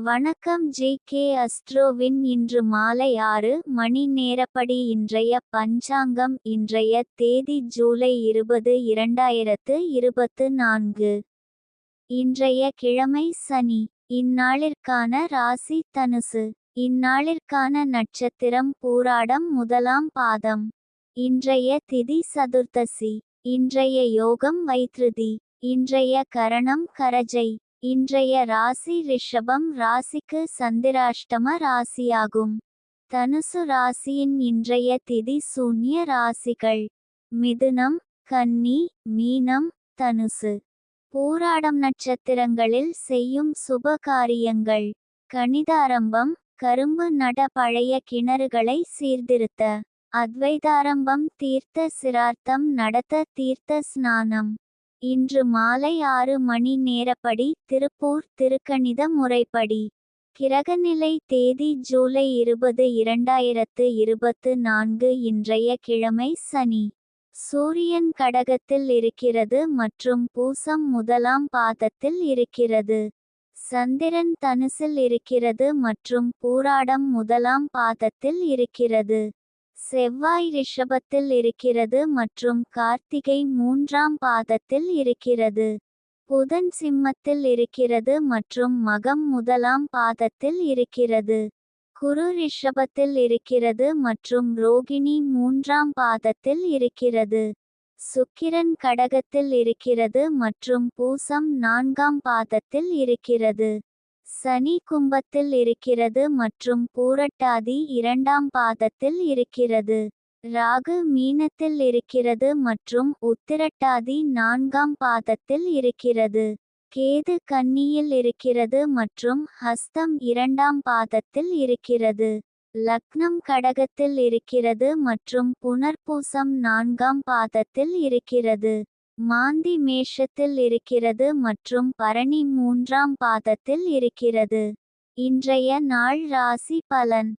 வணக்கம் ஜே.கே. அஸ்ட்ரோவின் இன்று மாலை 6 மணி நேரப்படி இன்றைய பஞ்சாங்கம். இன்றைய தேதி ஜூலை 20, 2024. இன்றைய கிழமை சனி. இந்நாளிற்கான ராசி தனுசு. இந்நாளிற்கான நட்சத்திரம் பூராடம் முதலாம் பாதம். இன்றைய திதி சதுர்த்தசி. இன்றைய யோகம் வைத்ருதி. இன்றைய கரணம் கரஜை. இன்றைய ராசி ரிஷபம் ராசிக்கு சந்திராஷ்டம ராசியாகும். தனுசு ராசியின் இன்றைய திதி சூன்ய ராசிகள்: மிதுனம், கன்னி, மீனம், தனுசு. பூராடம் நட்சத்திரங்களில் செய்யும் சுப காரியங்கள்: கணிதாரம்பம், கரும்பு நட, பழைய கிணறுகளை சீர்திருத்த. அத்வைதாரம்பம், தீர்த்த சிரார்த்தம் நடத்த, தீர்த்த ஸ்நானம். இன்று மாலை 6 மணி நேரப்படி திருப்பூர் திருக்கணித முறைப்படி. கிரகநிலை தேதி ஜூலை 20, 2024. இன்றைய கிழமை சனி. சூரியன் கடகத்தில் இருக்கிறது மற்றும் பூசம் முதலாம் பாதத்தில் இருக்கிறது. சந்திரன் தனுசில் இருக்கிறது மற்றும் பூராடம் முதலாம் பாதத்தில் இருக்கிறது. செவ்வாய் ரிஷபத்தில் இருக்கிறது மற்றும் கார்த்திகை 3ஆம் பாதத்தில் இருக்கிறது. புதன் சிம்மத்தில் இருக்கிறது மற்றும் மகம் முதலாம் பாதத்தில் இருக்கிறது. குரு ரிஷபத்தில் இருக்கிறது மற்றும் ரோகிணி 3ஆம் பாதத்தில் இருக்கிறது. சுக்கிரன் கடகத்தில் இருக்கிறது மற்றும் பூசம் 4ஆம் பாதத்தில் இருக்கிறது. சனி கும்பத்தில் இருக்கிறது மற்றும் பூரட்டாதி 2ஆம் பாதத்தில் இருக்கிறது. ராகு மீனத்தில் இருக்கிறது மற்றும் உத்திரட்டாதி 4ஆம் பாதத்தில் இருக்கிறது. கேது கன்னியில் இருக்கிறது மற்றும் ஹஸ்தம் 2ஆம் பாதத்தில் இருக்கிறது. லக்னம் கடகத்தில் இருக்கிறது மற்றும் புனர்பூசம் 4ஆம் பாதத்தில் இருக்கிறது. மாந்தி மேஷத்தில் இருக்கிறது மற்றும் பரணி 3ஆம் பாதத்தில் இருக்கிறது. இன்றைய நாள் ராசி பலன்: